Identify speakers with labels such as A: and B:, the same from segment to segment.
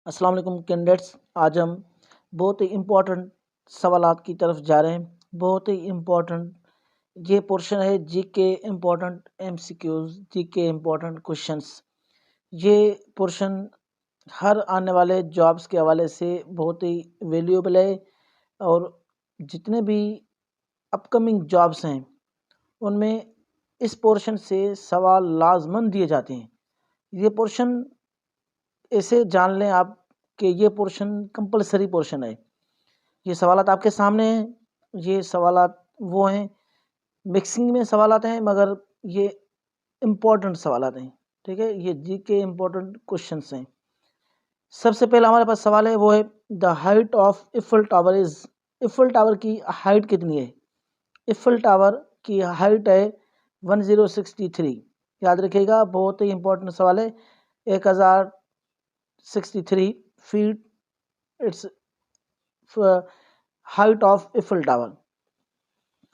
A: अस्सलाम वालेकुम कैंडिडेट्स। आज हम बहुत ही इम्पोर्टेंट सवालात की तरफ जा रहे हैं। बहुत ही इम्पोर्टेंट ये पोर्शन है GK important MCQs, GK important questions. ये पोर्शन हर आने वाले जॉब्स के हवाले से बहुत ही वैल्यूएबल है और जितने भी अपकमिंग जॉब्स हैं उनमें इस पोर्शन से सवाल लाजमन दिए जाते हैं। ये पोर्शन ऐसे जान लें आप कि ये पोर्शन कंपलसरी पोर्शन है। ये सवालात आपके सामने हैं। ये सवालात वो हैं, मिक्सिंग में सवालात हैं मगर ये इम्पोर्टेंट सवालात हैं। ठीक है, ये जीके इम्पोर्टेंट क्वेश्चंस हैं। सबसे पहला हमारे पास सवाल है, वो है the height of Eiffel tower is. Eiffel tower की हाइट कितनी है? इफल टावर की हाइट है 1063। याद रखिएगा, बहुत ही इंपॉर्टेंट सवाल है। 1063 feet it's height of Eiffel tower.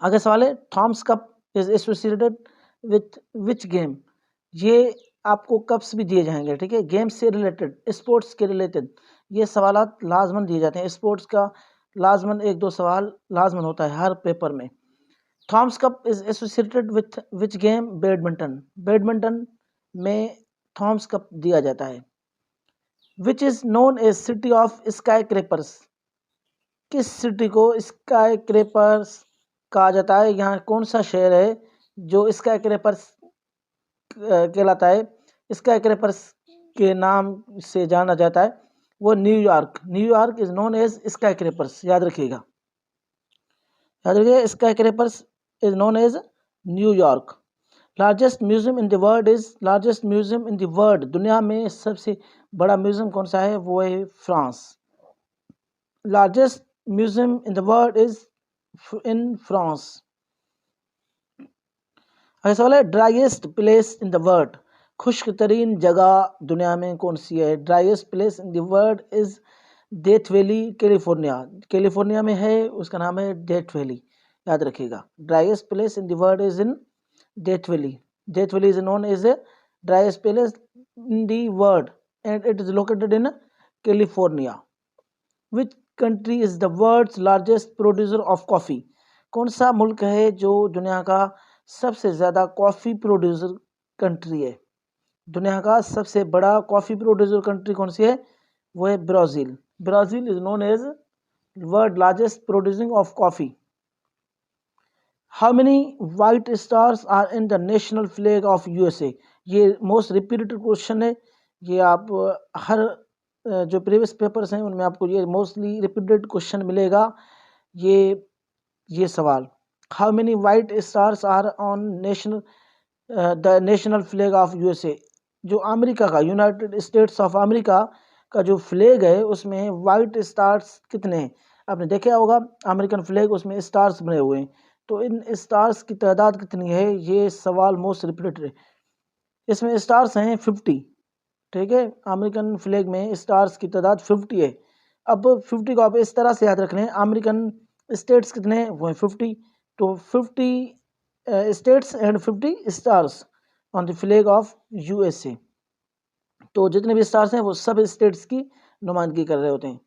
A: आगे सवाल है, Thomas cup is associated with which game. ये आपको कप्स भी दिए जाएंगे, ठीक है, गेम्स से रिलेटेड, स्पोर्ट्स के रिलेटेड ये सवालात लाजमन दिए जाते हैं। स्पोर्ट्स का लाजमन एक दो सवाल लाजमन होता है हर पेपर में। Thomas cup is associated with which game? Badminton. Badminton में थॉम्स कप दिया जाता है। Which is known as city of skyscrapers. किस सिटी को स्काई क्रेपर्स कहा जाता है? यहाँ कौन सा शहर है जो स्काई क्रेपर्स कहलाता है? स्काई क्रेपर्स के नाम से जाना जाता है वो New York. New York is known as skyscrapers. याद रखिएगा, याद रखिएगा, skyscrapers is known as New York. Largest museum in the world is. Largest museum in the world, दुनिया में सबसे बड़ा म्यूजियम कौन सा है? वो है France. Largest museum in the world is in France. अगला सवाल है, driest place in the world. खुश्क तरीन जगह दुनिया में कौन सी है? Driest place in the world is death valley, California. California में है, उसका नाम है डेथ वैली। याद रखिएगा, driest place in the world is in death valley. Death valley is known as a driest place in the world and it is located in California. Which country is the world's largest producer of coffee. कौन सा मुल्क है जो दुनिया का सबसे ज़्यादा coffee producer country है? दुनिया का सबसे बड़ा कॉफ़ी प्रोड्यूसर कंट्री कौन सी है? वो है Brazil. Brazil is known as world largest producing of coffee. How many white stars are in the national flag of USA. ये मोस्ट रिपीटेड क्वेश्चन है। ये आप हर जो प्रीवियस पेपर्स हैं उनमें आपको ये मोस्टली रिपीटेड क्वेश्चन मिलेगा। ये सवाल, how many white stars are on national the national flag of USA. जो अमेरिका का, यूनाइटेड स्टेट्स ऑफ अमेरिका का जो फ्लैग है उसमें वाइट स्टार्स कितने हैं? आपने देखा होगा अमेरिकन फ्लैग, उसमें स्टार्स बने हुए हैं। तो इन स्टार्स की तादाद कितनी है? ये सवाल मोस्ट रिपीटेड है। इसमें स्टार्स हैं 50। ठीक है, अमेरिकन फ्लैग में स्टार्स की तादाद 50 है। अब 50 को आप इस तरह से याद रख लें, अमेरिकन स्टेट्स कितने हैं? वो है 50। तो 50 states and 50 stars on the flag of USA. तो जितने भी स्टार्स हैं वो सब स्टेट्स की नुमाइंदगी कर रहे होते हैं।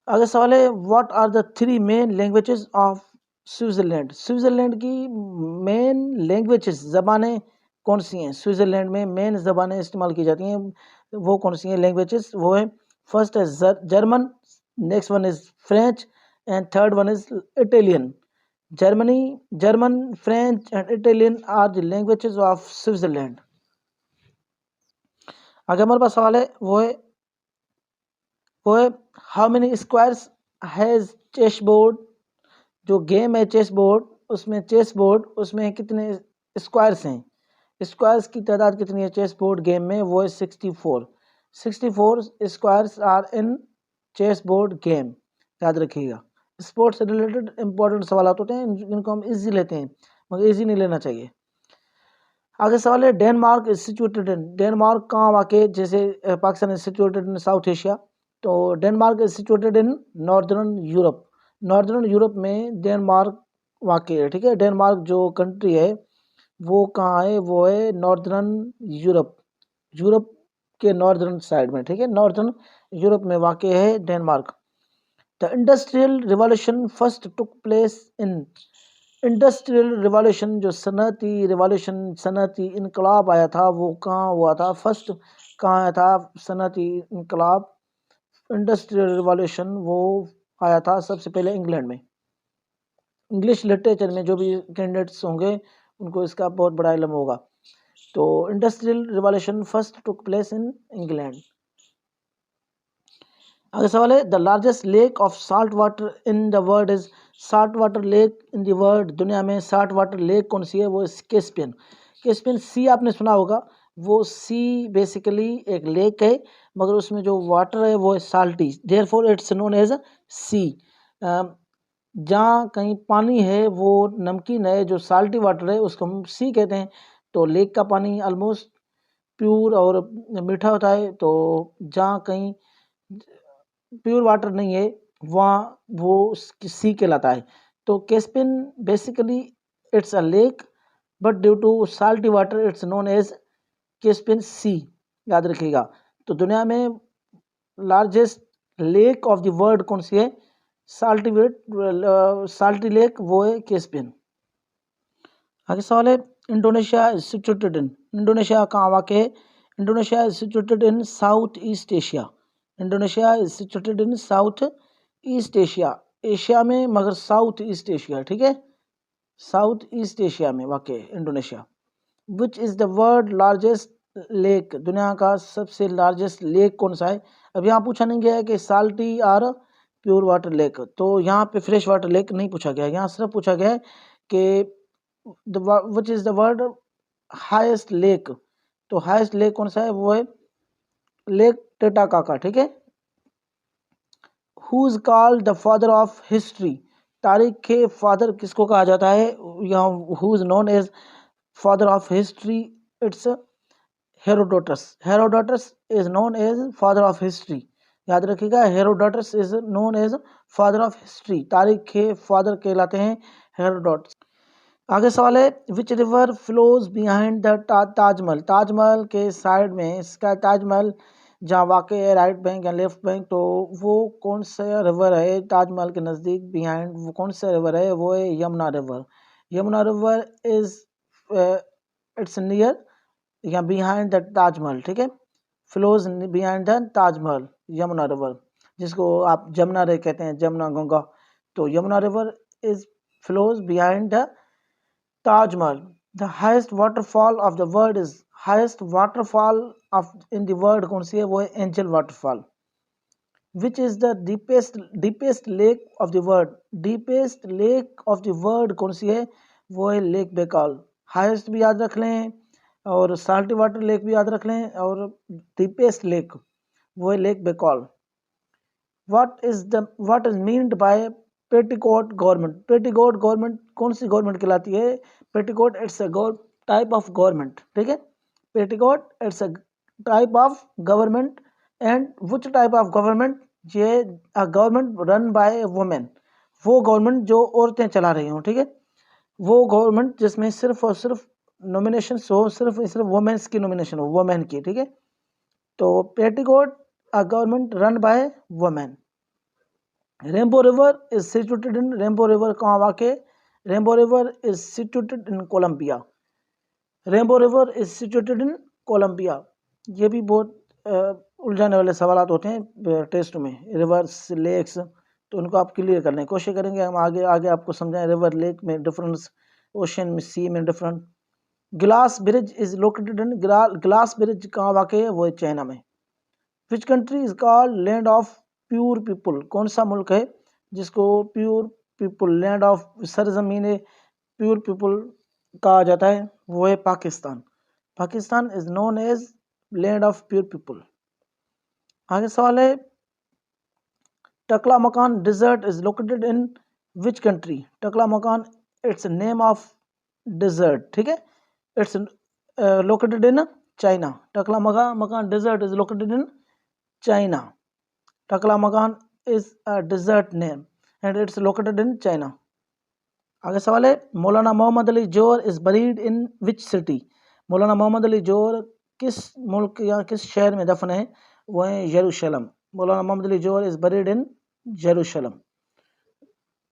A: अगला सवाल है, what are the 3 main languages of Switzerland. Switzerland की मेन लैंग्वेजेस, ज़बानें कौन सी हैं? स्विट्जरलैंड में मेन ज़बानें इस्तेमाल की जाती हैं वो कौन सी हैं लैंग्वेजेस? वो है, फर्स्ट है German, next one is French and third one is Italian. German, French and Italian are the languages of Switzerland. आगे हमारे पास सवाल है, वो है how many squares has chess board. जो गेम है चेस बोर्ड, उसमें कितने स्क्वायर्स हैं? स्क्वायर्स की तादाद कितनी है चेस बोर्ड गेम में? वो है 64। 64 squares are in chess board game. याद रखिएगा, स्पोर्ट्स से रिलेटेड इंपॉर्टेंट सवाल होते हैं, इनको हम इजी लेते हैं मगर इजी नहीं लेना चाहिए। आगे सवाल है, Denmark is situated in. Denmark कहाँ वाक़? जैसे Pakistan is situated in South Asia, तो Denmark is situated in northern Europe. Northern Europe में डेनमार्क वाक़ है। ठीक है, डेनमार्क जो कंट्री है वो कहाँ है? वो है नॉर्दर्न यूरोप। यूरोप के नॉर्दर्न साइड में, ठीक है, नॉर्दर्न यूरोप में वाक़ है Denmark. The industrial revolution first took place in, industrial revolution जो सनती रिवॉल्यूशन सनती इनकलाब आया था वो कहाँ हुआ था, फर्स्ट कहाँ आया था सनती इनकलाब, इंडस्ट्रियल रिवॉल्यूशन वो आया था सबसे पहले इंग्लैंड में। इंग्लिश लिटरेचर में जो भी कैंडिडेट्स होंगे उनको इसका बहुत बड़ा इल्म होगा। तो industrial revolution first took place in England. अगला सवाल है, the largest lake of salt water in the world is, salt water lake in the world, दुनिया में साल्ट वाटर लेक कौन सी है, वो कैस्पियन। कैस्पियन सी आपने सुना होगा, वो सी बेसिकली एक लेक है मगर उसमें जो वाटर है वो है salty, therefore it's known as sea. जहाँ कहीं पानी है वो नमकीन है, जो साल्टी वाटर है उसको हम सी कहते हैं। तो लेक का पानी ऑलमोस्ट प्योर और मीठा होता है, तो जहाँ कहीं प्योर वाटर नहीं है वहाँ वो सी कहलाता है। तो Caspian basically it's a lake but due to salty water it's known as Caspian sea, याद रखिएगा। तो दुनिया में largest lake of the world कौन सी है, साल्टी लेक वो है कैस्पियन। आगे सवाल है, Indonesia is situated in, Indonesia कहाँ वाक़ है, Indonesia is situated in south east Asia, Indonesia is situated in south east Asia, Asia में मगर साउथ ईस्ट एशिया, ठीक है, साउथ ईस्ट एशिया में वाक़ है Indonesia. Which is the world largest lake, दुनिया का सबसे लार्जेस्ट लेक कौन सा है। अब यहाँ पूछा नहीं गया है कि साल्टी और प्योर वाटर लेक, तो यहाँ पे फ्रेश वाटर लेक नहीं पूछा गया, यहाँ सिर्फ पूछा गया है कि which is the world highest lake, तो हाईएस्ट लेक कौन सा है, वो है लेक टिटाकाका, ठीक है। Who is called the father of history, तारीख के फादर किसको कहा जाता है, यहाँ who is known as father of history, it's Herodotus, Herodotus is known as father of history, याद रखिएगा, Herodotus is known as father of history, तारीख के फादर कहलाते हैं हेरोडोटस। आगे सवाल है, which river flows behind the Taj Mahal, Taj Mahal के साइड में, इसका ताजमहल जहाँ वाक़ है राइट बैंक या लेफ्ट बैंक, तो वो कौन सा रिवर है ताजमहल के नज़दीक बिहाइंड, वो कौन सा रिवर है, वो है Yamuna river. Yamuna river is it's near या बिहाइंड द ताजमहल, ठीक है, flows behind the Taj Mahal, Yamuna river, जिसको आप जमुना रे कहते हैं, जमुना गंगा, तो Yamuna river is flows behind the Taj Mahal. The highest waterfall of the world is, highest waterfall of in the world कौन सी है, वो है angel waterfall. Which is the deepest lake of the world, deepest lake of the world कौन सी है, वो है लेक बेकाल। हाईएस्ट भी याद रख लें और साल्टी वाटर लेक भी याद रख लें, और डीपेस्ट लेक वो है lake Baikal. What is meant by petticoat government, petticoat government कौन सी गवर्नमेंट कहलाती है, petticoat it's a type of government, ठीक है, petticoat it's a type of government, and which type of government, ये गवर्नमेंट रन बाय वुमेन, वो government जो औरतें चला रही हों, ठीक है, वो गवर्नमेंट जिसमें सिर्फ और सिर्फ नॉमिनेशन हो, सिर्फ वुमेन्स की नॉमिनेशन हो, वुमेन की, ठीक है, तो petticoat a government run by women. Rainbow river is situated in, rainbow river कहाँ वाक़, rainbow river is situated in Colombia, rainbow river is situated in Colombia. ये भी बहुत उलझाने वाले सवाल होते हैं टेस्ट में, रिवर्स लेक्स, तो उनको आप क्लियर करने की कोशिश करेंगे, हम आगे आगे आपको समझाएं रिवर लेक में डिफरेंस, ओशन में सी में different. Glass bridge is located in, glass bridge कहाँ वाक़ है, वो है चाइना में। Which country is called land of pure people, कौन सा मुल्क है जिसको प्योर पीपल, लैंड ऑफ सरजमीन प्योर पीपल कहा जाता है, वो है Pakistan. Pakistan is known as land of pure people. आगे सवाल है, Taklamakan desert is located in which country, टकला मकान इट्स नेम ऑफ डिजर्ट, ठीक है, it's located in China, Taklamakan desert is located in China, Taklamakan is a desert name and it's located in China. आगे सवाल है, Maulana Mohammad Ali Jauhar is buried in which city, Maulana Mohammad Ali जोहर किस मुल्क या किस शहर में दफन है, वो है यरूशलेम। मौलाना मोहम्मद अली जौहर इज बरीड इन यरूशलेम।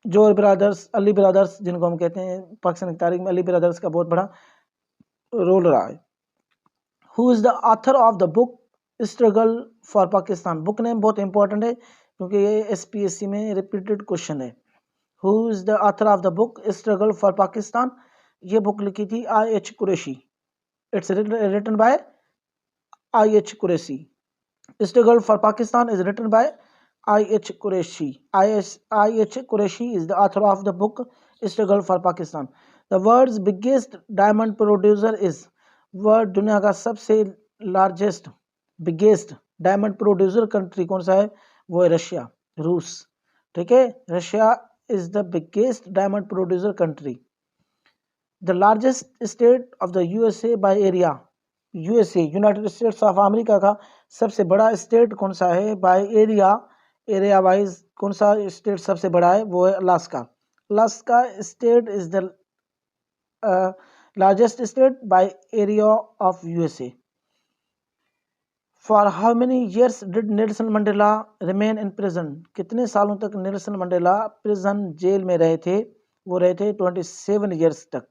A: जौहर ब्रदर्स, अली ब्रदर्स जिनको हम कहते हैं, पाकिस्तान की तारीख में अली ब्रदर्स का बहुत बड़ा रोल रहा है। Who is the author of the book struggle for Pakistan. Book name बहुत इंपॉर्टेंट है क्योंकि ये SPSC में रिपीटेड क्वेश्चन है। Who is the author of the book struggle for Pakistan. ये बुक लिखी थी I.H. Qureshi. It's written by I.H. Qureshi. Struggle for Pakistan is written by I.H. Qureshi. I.H. Qureshi is the author of the book Struggle for Pakistan. The world's biggest diamond producer is, world दुनिया का सबसे largest biggest diamond producer country कौन सा है, वो है Russia, रूस। ठीक है, Russia is the biggest diamond producer country. The largest state of the USA by area. USA United States of America का सबसे बड़ा स्टेट कौन सा है बाय एरिया, एरिया वाइज कौन सा स्टेट सबसे बड़ा है, वो है Alaska. Alaska state is the largest state by area of USA। For how many years did Nelson Mandela remain in prison. कितने सालों तक नेल्सन मंडेला प्रिजन जेल में रहे थे, वो रहे थे 27 ईयर्स तक।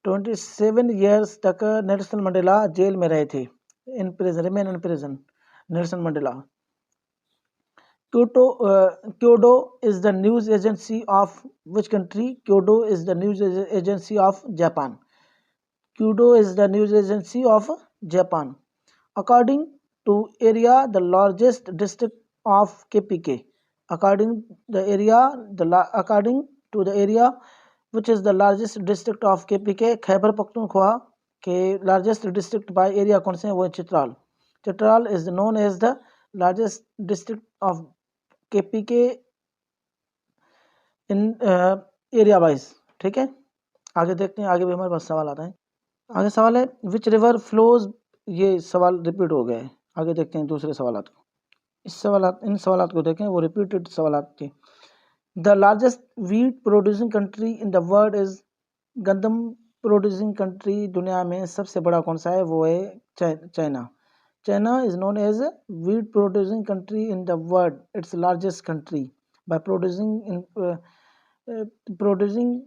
A: 27 ईयर्स तक नेल्सन मंडेला जेल में रहे थे, in prison, remain in prison Nelson Mandela. Kyodo is the news agency of which country. Kyodo is the news agency of Japan. Kyodo is the news agency of Japan. According to area, the largest district of KPK. According to the area which is the largest district of KPK, Khyber Pakhtunkhwa के largest district by area कौन से हैं, वो है Chitral. Chitral is known as the largest district of KPK in area wise। ठीक है, आगे देखते हैं, आगे भी हमारे पास सवाल आता है। आगे सवाल है विच रिवर फ्लोज, ये सवाल रिपीट हो गया है। आगे देखते हैं दूसरे सवाल को। इन सवाल को देखें, वो रिपीटेड सवाल थे। The largest wheat producing country in the world is, गंदम प्रोड्यूसिंग कंट्री दुनिया में सबसे बड़ा कौन सा है, वो है China. China is known as wheat producing country in the world, it's largest country by producing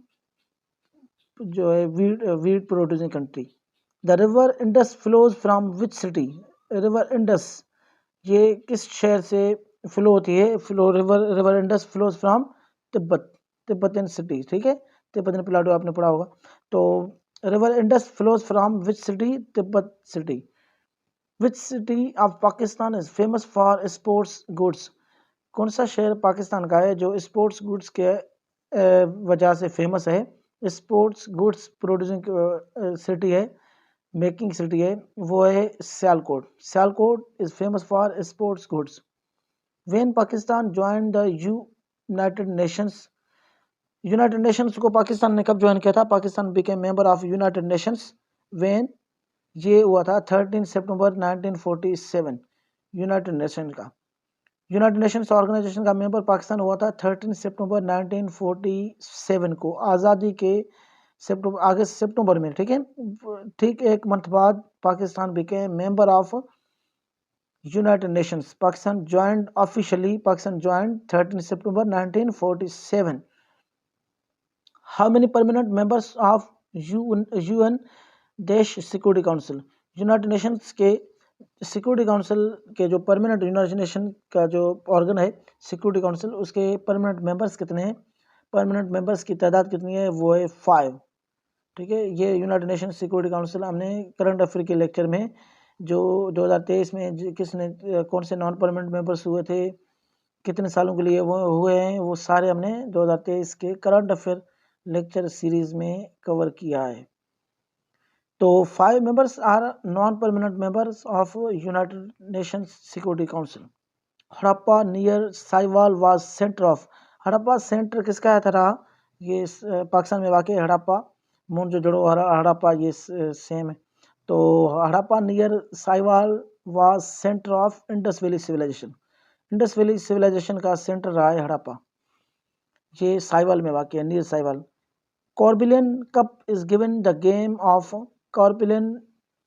A: जो है wheat producing country. The river Indus flows from which city. River Indus ये किस शहर से फ्लो होती है, river Indus flows from Tibetan city. ठीक है, तिब्बतन प्लाटो आपने पढ़ा होगा। तो river Indus flows from which city, Tibet city. Which city of Pakistan is famous for sports goods. कौन सा शहर पाकिस्तान का है जो स्पोर्ट्स गुड्स के वजह से फेमस है, स्पोर्ट्स गुड्स प्रोड्यूसिंग सिटी है, मेकिंग सिटी है, वो है Sialkot. Sialkot is famous for sports goods. When Pakistan join the United Nations. United Nations को पाकिस्तान ने कब ज्वाइन किया था, Pakistan became member of United Nations when, ये हुआ था 13 सितंबर 1947। यूनाइटेड नेशन का, यूनाइटेड नेशंस ऑर्गेनाइजेशन का मेंबर पाकिस्तान हुआ था 13 सितंबर 1947 को, आज़ादी के अगस्त सितंबर में। ठीक है, ठीक एक मंथ बाद Pakistan became member of United Nations. Pakistan joined officially, Pakistan joined 13 September 1947। How many permanent members of UN देश सिक्योरिटी काउंसिल। यूनाइटेड नेशंस के सिक्योरिटी काउंसिल के जो परमानेंट, यूनाइटेड नेशन का जो ऑर्गन है सिक्योरिटी काउंसिल, उसके परमानेंट मेंबर्स कितने हैं, परमानेंट मेंबर्स की तादाद कितनी है, वो है 5। ठीक है, ये यूनाइटेड नेशन सिक्योरिटी काउंसिल हमने करंट अफेयर के लेक्चर में जो 2023 में किसने कौन से नॉन परमानेंट मेंबर्स हुए थे, कितने सालों के लिए वो हुए हैं, वो सारे हमने 2023 के करंट अफेयर लेक्चर सीरीज में कवर किया है। तो 5 members are non permanent members of United Nations Security Council. Harappa near Sahiwal was centre of. Harappa centre किसका है था, ये पाकिस्तान में वाक़ हड़प्पा, मोहनजोदड़ो हड़प्पा ये सेम है। तो Harappa near Sahiwal was centre of Indus valley civilisation. Indus valley civilisation का सेंटर रहा है हड़प्पा, ये साइवाल में वाक़ है, near Sahiwal. Corbillon cup is given the game of, Corbillon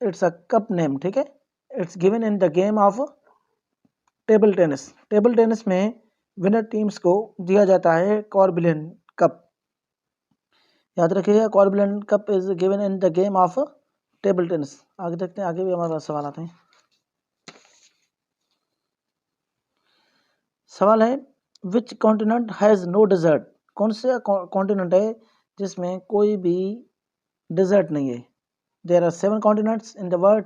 A: it's a cup name, ठीक है। It's given in the game of table tennis. Table tennis में विनर टीम्स को दिया जाता है कॉर्बिलन कप। याद रखिएगा, Corbillon cup is given in the game of table tennis. आगे देखते हैं, आगे भी हमारे पास सवाल आते हैं। सवाल है which continent has no desert. कौन सा कॉन्टिनेंट है जिसमें कोई भी डेजर्ट नहीं है। There are 7 continents in the world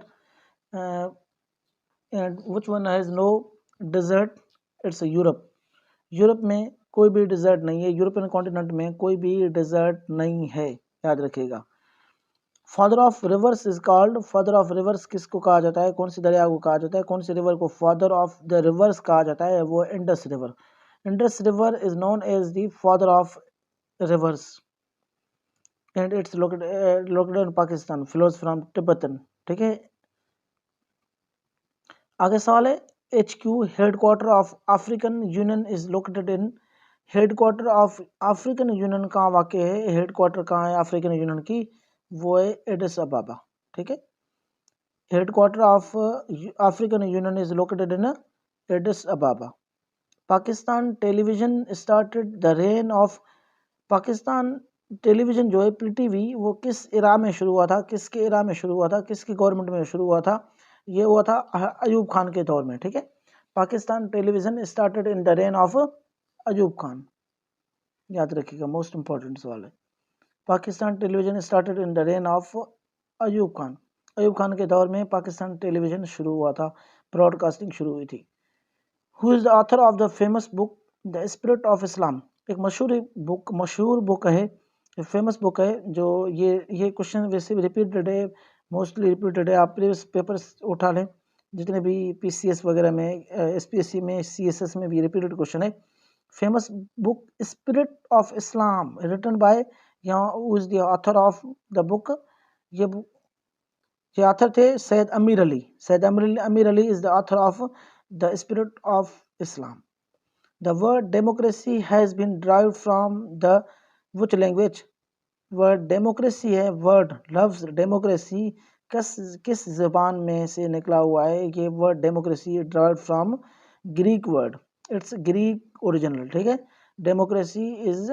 A: and which one has no desert, it's Europe. Europe में कोई भी डेजर्ट नहीं है, यूरोपियन कॉन्टिनेंट में कोई भी डेजर्ट नहीं है, याद रखिएगा। Father of reverse is called, father of reverse किसको कहा जाता है, कौन सी दरिया को कहा जाता है, कौन सी रिवर को फादर ऑफ द रिवर्स कहा जाता है, वो Indus river. Indus river is known as the father of rivers and it's located in Pakistan, flows from Tibetan, ठीक है। आगे सवाल है HQ headquarter of African Union is located in. Headquarter of African Union कहाँ वाक़ है, हेडक्वार्टर कहाँ है अफ्रीकन यूनियन की, वो है एडिस अबाबा, ठीक है। Headquarter of African Union is located in Aedes अबाबा। Pakistan television started the rain of, Pakistan television जो है PTV वो किस इरा में शुरू हुआ था, किसके इरा में शुरू हुआ था, किसकी गवर्नमेंट में शुरू हुआ था, ये हुआ था अयूब खान के दौर में, ठीक है। Pakistan television started in the rain of Ayub Khan, याद रखिएगा, मोस्ट इंपॉर्टेंट सवाल है। Pakistan television started in the rain of Ayub Khan. Ayub Khan के दौर में पाकिस्तान टेलीविजन शुरू हुआ था, ब्रॉडकास्टिंग शुरू हुई थी। Who is the author of the famous book the spirit of इस्लाम। एक मशहूर बुक है, फेमस बुक है, जो ये क्वेश्चन वैसे भी रिपीटेड है, मोस्टली रिपीटेड है। आप प्रीवियस पेपर्स उठा लें, जितने भी PCS वगैरह में, SPSC में, CSS में भी रिपीटेड क्वेश्चन है। Famous book spirit of Islam written by, यहाँ who is the author of the book, ये ऑथर थे Syed Ameer Ali. Syed Ameer Ali is the author of the spirit of Islam. The word democracy has been derived from the which language. Word democracy है, word लफ्ज democracy किस ज़बान में से निकला हुआ है, ये word democracy derived from Greek word, it's Greek original, ठीक है। Democracy is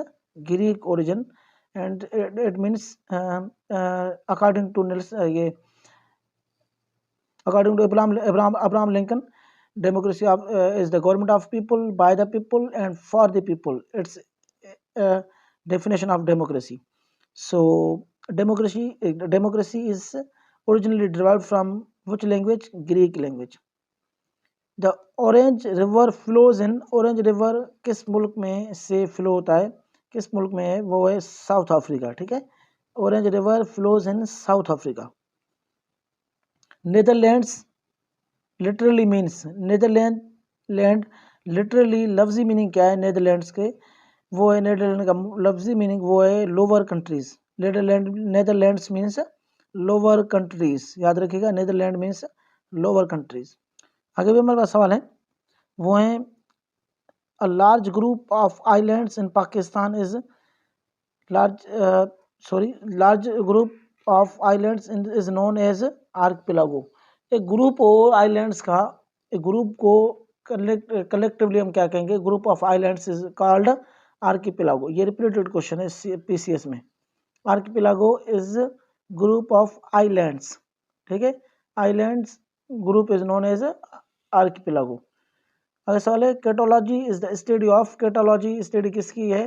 A: Greek origin and it means according to ये according to Abraham Lincoln, democracy is the government of people, by the people and for the people. It's definition of democracy. So democracy is originally derived from which language? Greek language. The Orange River flows in, Orange River किस मुल्क में से flow होता है, किस मुल्क में है, वो है साउथ अफ्रीका, ठीक है। Orange River flows in South Africa. Netherlands literally means, Netherland literally लफ्जी मीनिंग क्या है नेदरलैंड्स के, वो है नेदरलैंड का लफ्जी मीनिंग वो है lower countries. Netherlands means lower countries, याद रखिएगा, नेदरलैंड मीन्स लोअर कंट्रीज। आगे भी हमारे पास सवाल है, वो है a large group of islands in Pakistan is large group of islands is known as archipelago. एक ग्रुप हो आइलैंड्स का, एक ग्रुप को कलेक्टिवली हम क्या कहेंगे, group of islands is called archipelago. ये रिपीटेड क्वेश्चन है PCS में। Archipelago is group of islands, ठीक है। Islands group is known as archipelago. अगला सवाल है cetology is the study of, cetology study किसकी है,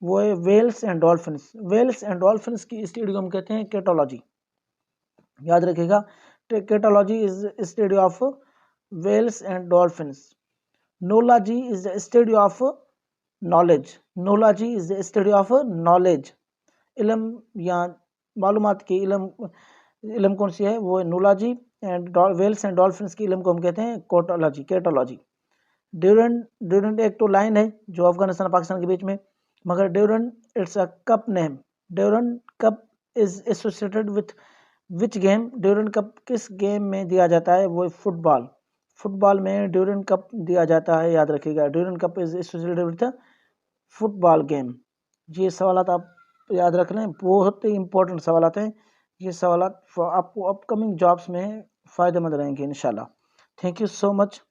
A: वो है whales and dolphins. Whales and dolphins की स्टडी को हम कहते हैं केटोलॉजी, याद रखिएगा। Cetology is study of whales and dolphins. Nology is the study of knowledge, nology is the study of knowledge. इल्म या मालूमात की इल्म कौन सी है, वो है नोलॉजी। एंड वेल्स एंड डॉल्फिन्स की इल्म को हम कहते हैं कोटोलॉजी, केटोलॉजी। ड्यूरेंट एक तो लाइन है जो अफगानिस्तान पाकिस्तान के बीच में, मगर Durand it's a cup name. Durand cup is associated with which game, Durand cup किस गेम में दिया जाता है, वो फुटबॉल। फुटबॉल में ड्यूरेंट कप दिया जाता है, याद रखिएगा। Durand cup is associated with football game. ये सवाल आप याद रख लें, बहुत ही इंपॉर्टेंट सवाल हैं, ये सवाल आपको अपकमिंग जॉब्स में फ़ायदेमंद रहेंगे इंशाल्लाह। Thank you so much.